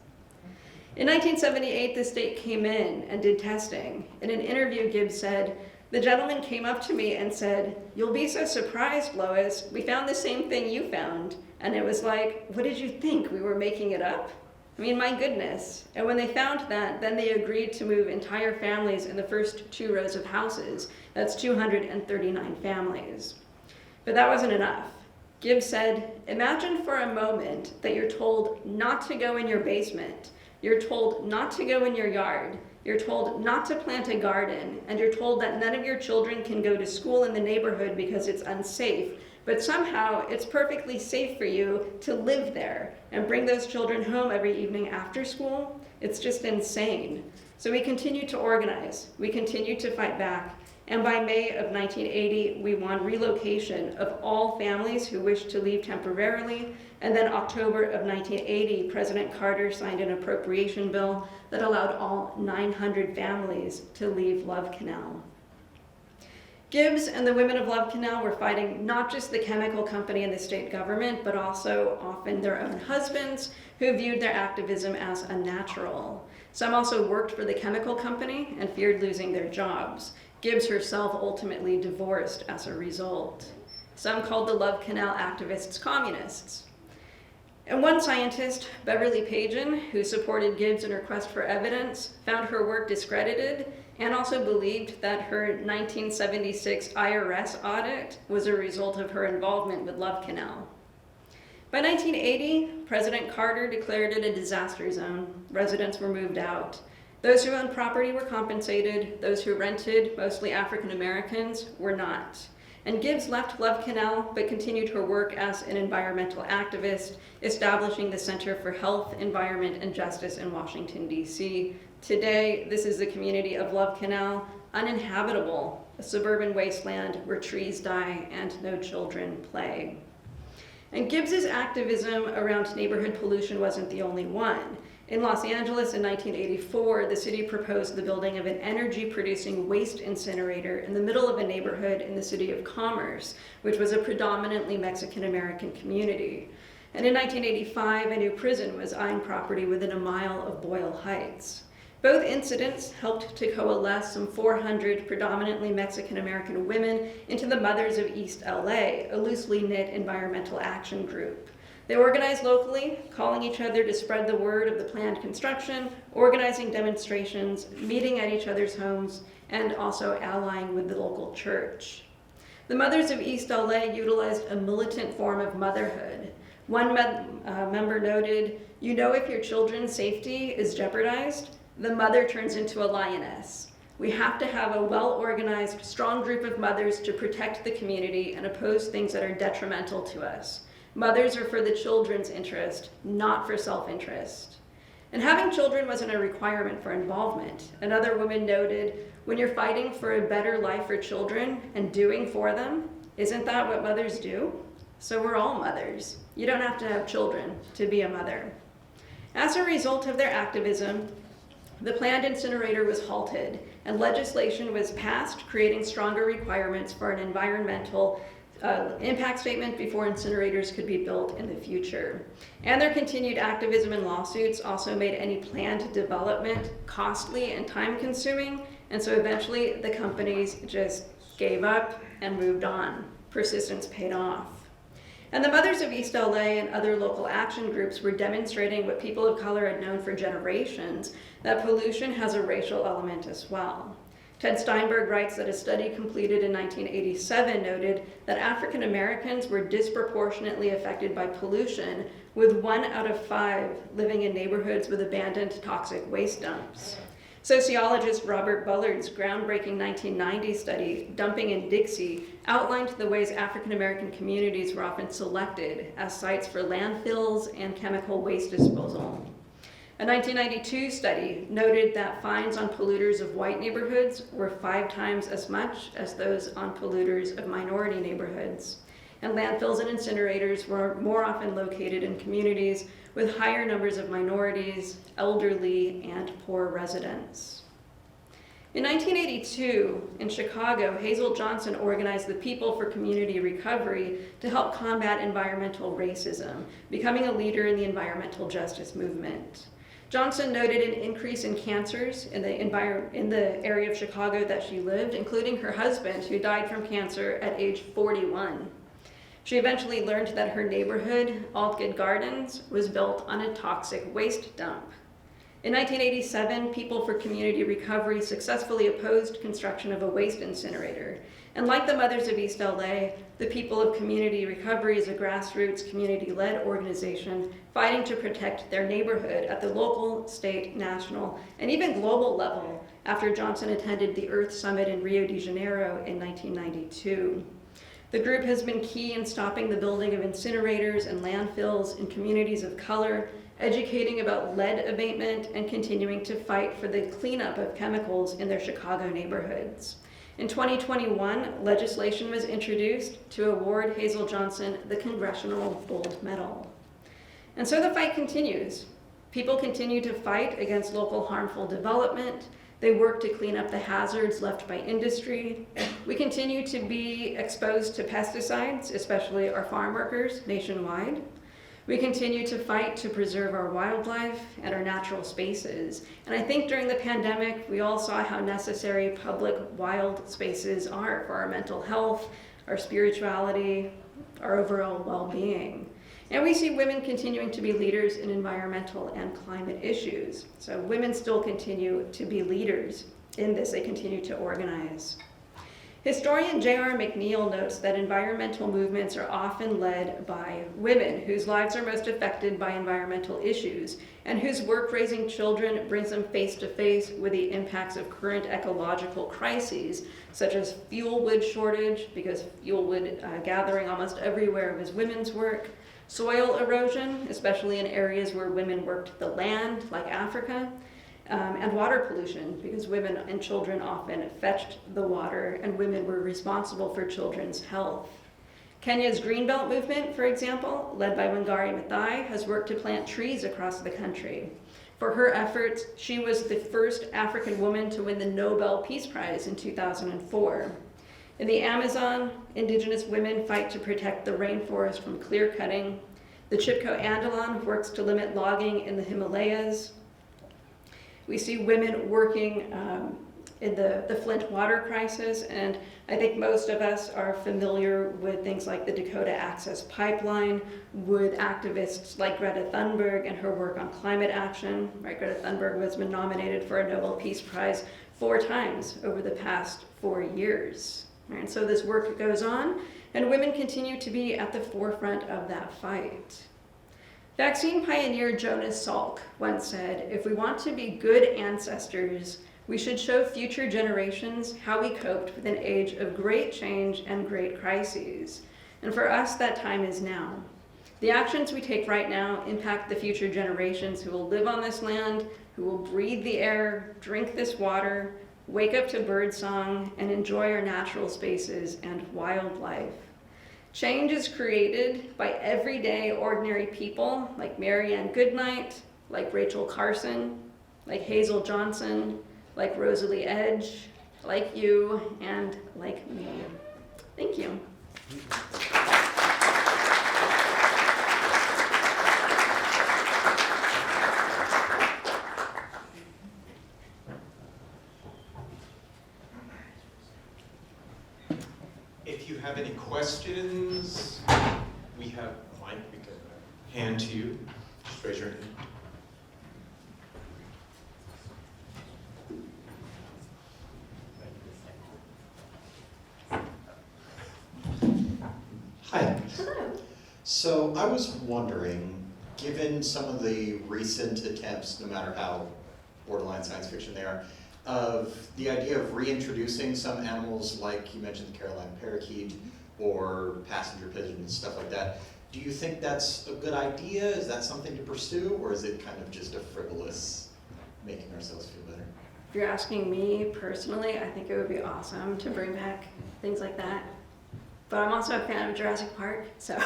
In 1978, the state came in and did testing. In an interview, Gibbs said, "The gentleman came up to me and said, 'You'll be so surprised, Lois. We found the same thing you found.' And it was like, 'What did you think? We were making it up?' I mean, my goodness." And when they found that, then they agreed to move entire families in the first 2 rows of houses. That's 239 families. But that wasn't enough. Gibbs said, "Imagine for a moment that you're told not to go in your basement. You're told not to go in your yard. You're told not to plant a garden. And you're told that none of your children can go to school in the neighborhood because it's unsafe but somehow it's perfectly safe for you to live there and bring those children home every evening after school. It's just insane. So we continue to organize, we continue to fight back, and by May of 1980, we won relocation of all families who wished to leave temporarily, and then October of 1980, President Carter signed an appropriation bill that allowed all 900 families to leave Love Canal. Gibbs and the women of Love Canal were fighting not just the chemical company and the state government, but also often their own husbands, who viewed their activism as unnatural. Some also worked for the chemical company and feared losing their jobs. Gibbs herself ultimately divorced as a result. Some called the Love Canal activists communists. And one scientist, Beverly Pagan, who supported Gibbs in her quest for evidence, found her work discredited and also believed that her 1976 IRS audit was a result of her involvement with Love Canal. By 1980, President Carter declared it a disaster zone. Residents were moved out. Those who owned property were compensated. Those who rented, mostly African Americans, were not. And Gibbs left Love Canal, but continued her work as an environmental activist, establishing the Center for Health, Environment, and Justice in Washington, D.C. Today, this is the community of Love Canal, uninhabitable, a suburban wasteland where trees die and no children play. And Gibbs's activism around neighborhood pollution wasn't the only one. In Los Angeles in 1984, the city proposed the building of an energy-producing waste incinerator in the middle of a neighborhood in the city of Commerce, which was a predominantly Mexican-American community. And in 1985, a new prison was eyeing property within a mile of Boyle Heights. Both incidents helped to coalesce some 400 predominantly Mexican-American women into the Mothers of East LA, a loosely knit environmental action group. They organized locally, calling each other to spread the word of the planned construction, organizing demonstrations, meeting at each other's homes, and also allying with the local church. The Mothers of East LA utilized a militant form of motherhood. One member noted, "You know, if your children's safety is jeopardized, the mother turns into a lioness. We have to have a well-organized, strong group of mothers to protect the community and oppose things that are detrimental to us. Mothers are for the children's interest, not for self-interest." And having children wasn't a requirement for involvement. Another woman noted, "When you're fighting for a better life for children and doing for them, isn't that what mothers do? So we're all mothers. You don't have to have children to be a mother." As a result of their activism, the planned incinerator was halted and legislation was passed creating stronger requirements for an environmental impact statement before incinerators could be built in the future. And their continued activism and lawsuits also made any planned development costly and time-consuming, and so eventually the companies just gave up and moved on. Persistence paid off. And the Mothers of East LA and other local action groups were demonstrating what people of color had known for generations, that pollution has a racial element as well. Ted Steinberg writes that a study completed in 1987 noted that African Americans were disproportionately affected by pollution, with 1 out of 5 living in neighborhoods with abandoned toxic waste dumps. Sociologist Robert Bullard's groundbreaking 1990 study, Dumping in Dixie, outlined the ways African American communities were often selected as sites for landfills and chemical waste disposal. A 1992 study noted that fines on polluters of white neighborhoods were 5 times as much as those on polluters of minority neighborhoods. And landfills and incinerators were more often located in communities with higher numbers of minorities, elderly, and poor residents. In 1982, in Chicago, Hazel Johnson organized the People for Community Recovery to help combat environmental racism, becoming a leader in the environmental justice movement. Johnson noted an increase in cancers in the area of Chicago that she lived, including her husband, who died from cancer at age 41. She eventually learned that her neighborhood, Altgate Gardens, was built on a toxic waste dump. In 1987, People for Community Recovery successfully opposed construction of a waste incinerator. And like the Mothers of East LA, the People of Community Recovery is a grassroots, community-led organization fighting to protect their neighborhood at the local, state, national, and even global level after Johnson attended the Earth Summit in Rio de Janeiro in 1992. The group has been key in stopping the building of incinerators and landfills in communities of color, educating about lead abatement, and continuing to fight for the cleanup of chemicals in their Chicago neighborhoods. In 2021, legislation was introduced to award Hazel Johnson the Congressional Gold Medal. And so the fight continues. People continue to fight against local harmful development. They work to clean up the hazards left by industry. We continue to be exposed to pesticides, especially our farm workers nationwide. We continue to fight to preserve our wildlife and our natural spaces. And I think during the pandemic, we all saw how necessary public wild spaces are for our mental health, our spirituality, our overall well-being. And we see women continuing to be leaders in environmental and climate issues. So women still continue to be leaders in this. They continue to organize. Historian J.R. McNeil notes that environmental movements are often led by women whose lives are most affected by environmental issues and whose work raising children brings them face to face with the impacts of current ecological crises, such as fuel wood shortage, because fuel wood gathering almost everywhere was women's work, soil erosion, especially in areas where women worked the land, like Africa, and water pollution, because women and children often fetched the water and women were responsible for children's health. Kenya's Greenbelt movement, for example, led by Wangari Maathai, has worked to plant trees across the country. For her efforts, she was the first African woman to win the Nobel Peace Prize in 2004. In the Amazon, indigenous women fight to protect the rainforest from clear cutting. The Chipko Andalon works to limit logging in the Himalayas. We see women working in the Flint water crisis, and I think most of us are familiar with things like the Dakota Access Pipeline, with activists like Greta Thunberg and her work on climate action. Right? Greta Thunberg has been nominated for a Nobel Peace Prize 4 times over the past 4 years. Right? And so this work goes on, and women continue to be at the forefront of that fight. Vaccine pioneer Jonas Salk once said, "If we want to be good ancestors, we should show future generations how we coped with an age of great change and great crises." And for us, that time is now. The actions we take right now impact the future generations who will live on this land, who will breathe the air, drink this water, wake up to birdsong, and enjoy our natural spaces and wildlife. Change is created by everyday ordinary people like Marianne Goodnight, like Rachel Carson, like Hazel Johnson, like Rosalie Edge, like you, and like me. Thank you. If you have any questions, we have a mic we can hand to you. Just raise your hand. Hi. Hello. So I was wondering, given some of the recent attempts, no matter how borderline science fiction they are, of the idea of reintroducing some animals, like you mentioned the Carolina parakeet or passenger pigeon and stuff like that, do you think that's a good idea? Is that something to pursue, or is it kind of just a frivolous making ourselves feel better? If you're asking me personally, I think it would be awesome to bring back things like that. But I'm also a fan of Jurassic Park, so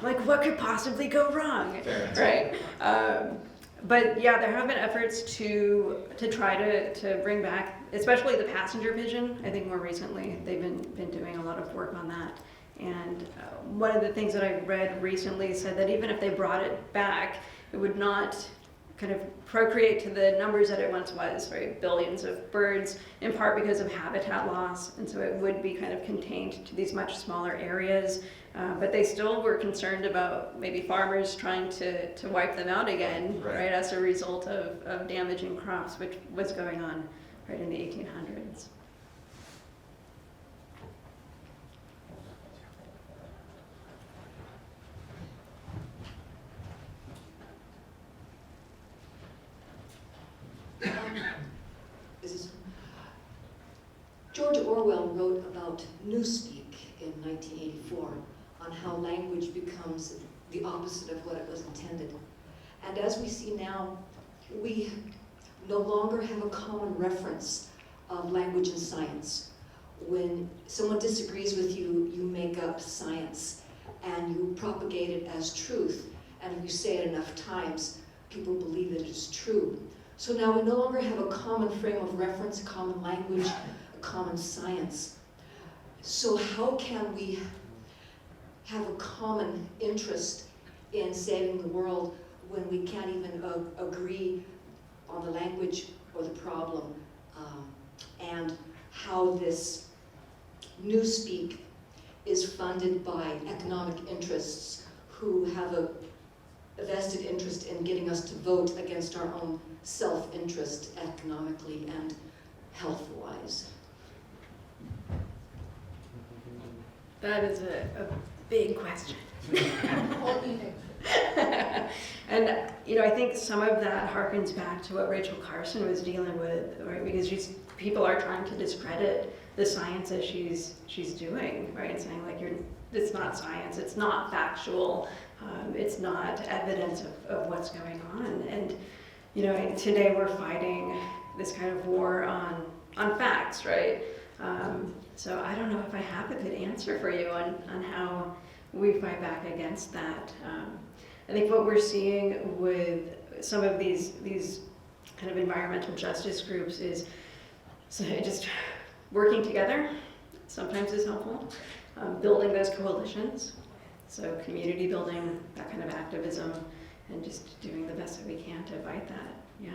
like, what could possibly go wrong? Fair. Right? But yeah, there have been efforts to try to bring back, especially the passenger pigeon. I think more recently they've been doing a lot of work on that. And one of the things that I read recently said that even if they brought it back, it would not kind of procreate to the numbers that it once was, right? Billions of birds, in part because of habitat loss. And so it would be kind of contained to these much smaller areas. But they still were concerned about maybe farmers trying to wipe them out again, right, as a result of damaging crops, which was going on right in the 1800s. George Orwell wrote about Newspeak 1984 on how language becomes the opposite of what it was intended. And as we see now, we no longer have a common reference of language and science. When someone disagrees with you, you make up science and you propagate it as truth. And if you say it enough times, people believe that it is true. So now we no longer have a common frame of reference, a common language, a common science. So how can we have a common interest in saving the world when we can't even agree on the language or the problem, and how this newspeak is funded by economic interests who have a vested interest in getting us to vote against our own self-interest economically and health-wise. That is a big question. And I think some of that harkens back to what Rachel Carson was dealing with, right? Because people are trying to discredit the science that she's doing, right? And saying like, it's not science, it's not factual, it's not evidence of what's going on. And today we're fighting this kind of war on facts, right? So I don't know if I have a good answer for you on how we fight back against that. I think what we're seeing with some of these kind of environmental justice groups is just working together sometimes is helpful. Building those coalitions, so community building, that kind of activism, and just doing the best that we can to fight that, yeah.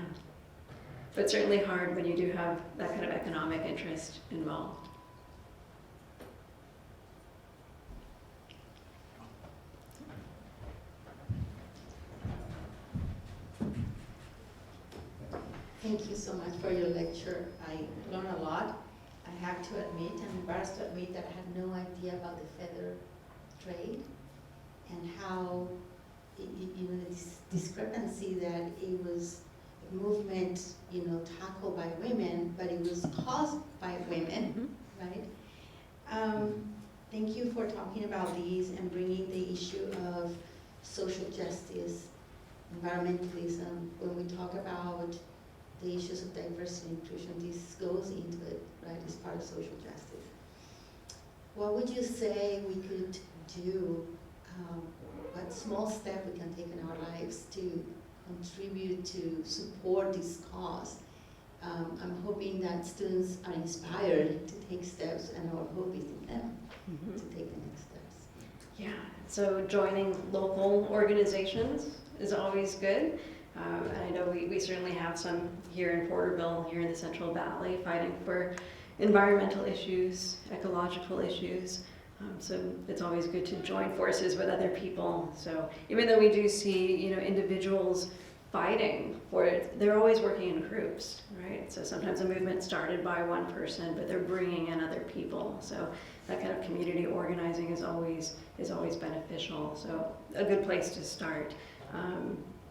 But certainly hard when you do have that kind of economic interest involved. Thank you so much for your lecture. I learned a lot. I have to admit, I'm embarrassed to admit that I had no idea about the feather trade and how, this discrepancy that it was a movement, tackled by women, but it was caused by women, right? Thank you for talking about these and bringing the issue of social justice, environmentalism. When we talk about the issues of diversity and inclusion, this goes into it, right? It's part of social justice. What would you say we could do, what small step we can take in our lives to contribute to support this cause? I'm hoping that students are inspired to take steps, and our hope is in them to take the next steps. Yeah, so joining local organizations is always good. And I know we certainly have some here in Porterville, here in the Central Valley, fighting for environmental issues, ecological issues. So it's always good to join forces with other people. So even though we do see, individuals fighting for it, they're always working in groups, right? So sometimes a movement started by one person, but they're bringing in other people. So that kind of community organizing is always beneficial. So a good place to start.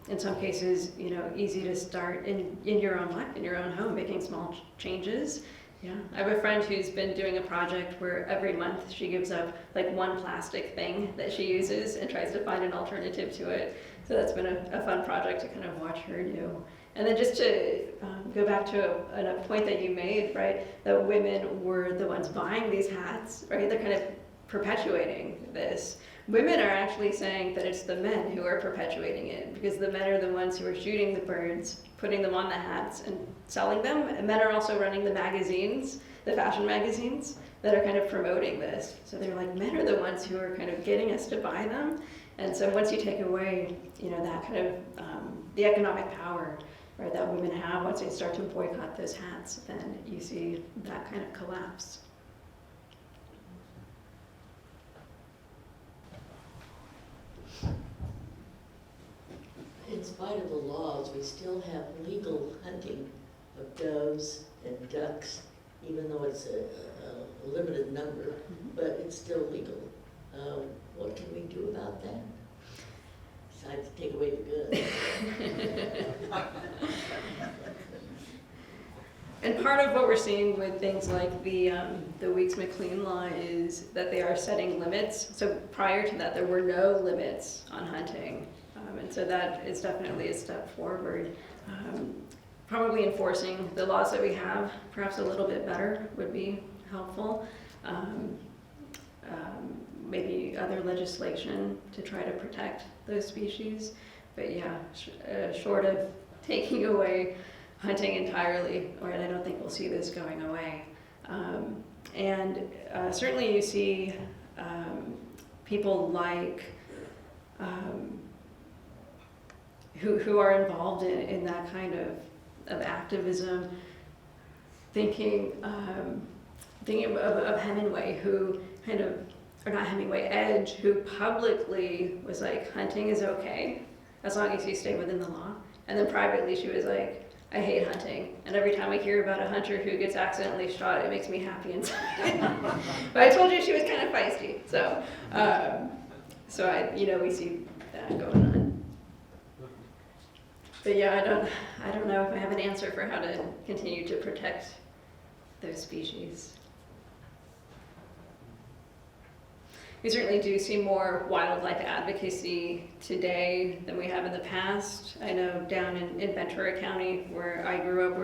In some cases, easy to start in your own life, in your own home, making small changes. Yeah, I have a friend who's been doing a project where every month she gives up like one plastic thing that she uses and tries to find an alternative to it. So that's been a fun project to kind of watch her do. And then just to go back to a point that you made, right, that women were the ones buying these hats, right? They're kind of perpetuating this. Women are actually saying that it's the men who are perpetuating it, because the men are the ones who are shooting the birds, putting them on the hats and selling them. And men are also running the magazines, the fashion magazines, that are kind of promoting this. So they're like, men are the ones who are kind of getting us to buy them. And so once you take away, that kind of, the economic power, right, that women have, once they start to boycott those hats, then you see that kind of collapse. In spite of the laws, we still have legal hunting of doves and ducks, even though it's a limited number, but it's still legal. What can we do about that? Besides take away the gun. And part of what we're seeing with things like the Weeks-McLean law is that they are setting limits. So prior to that, there were no limits on hunting. And so that is definitely a step forward. Probably enforcing the laws that we have, perhaps a little bit better, would be helpful. Maybe other legislation to try to protect those species. But yeah, short of taking away hunting entirely, or I don't think we'll see this going away. And certainly you see people like who are involved in that kind of activism, thinking of Hemingway, who kind of, or not Hemingway, Edge, who publicly was like, hunting is okay as long as you stay within the law. And then privately she was like, I hate hunting, and every time I hear about a hunter who gets accidentally shot, it makes me happy inside. But I told you she was kind of feisty, so we see that going on. But yeah, I don't know if I have an answer for how to continue to protect those species. We certainly do see more wildlife advocacy today than we have in the past. I know down in Ventura County, where I grew up,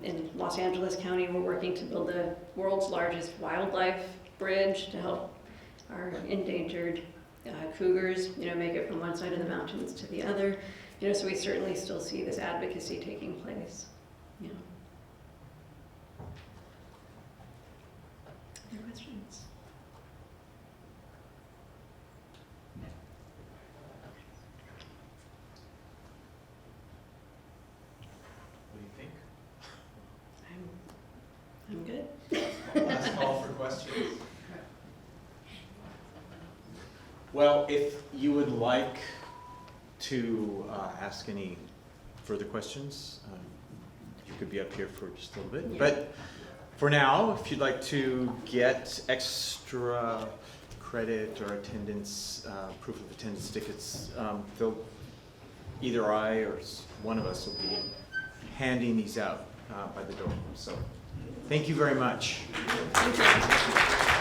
in Los Angeles County, we're working to build the world's largest wildlife bridge to help our endangered cougars, make it from one side of the mountains to the other. So we certainly still see this advocacy taking place. Other questions? What do you think? I'm good. Last call for questions. Well, if you would like to ask any further questions, you could be up here for just a little bit. Yeah. But for now, if you'd like to get extra credit or attendance, proof of attendance tickets, either I or one of us will be handing these out by the door. So thank you very much. Thank you.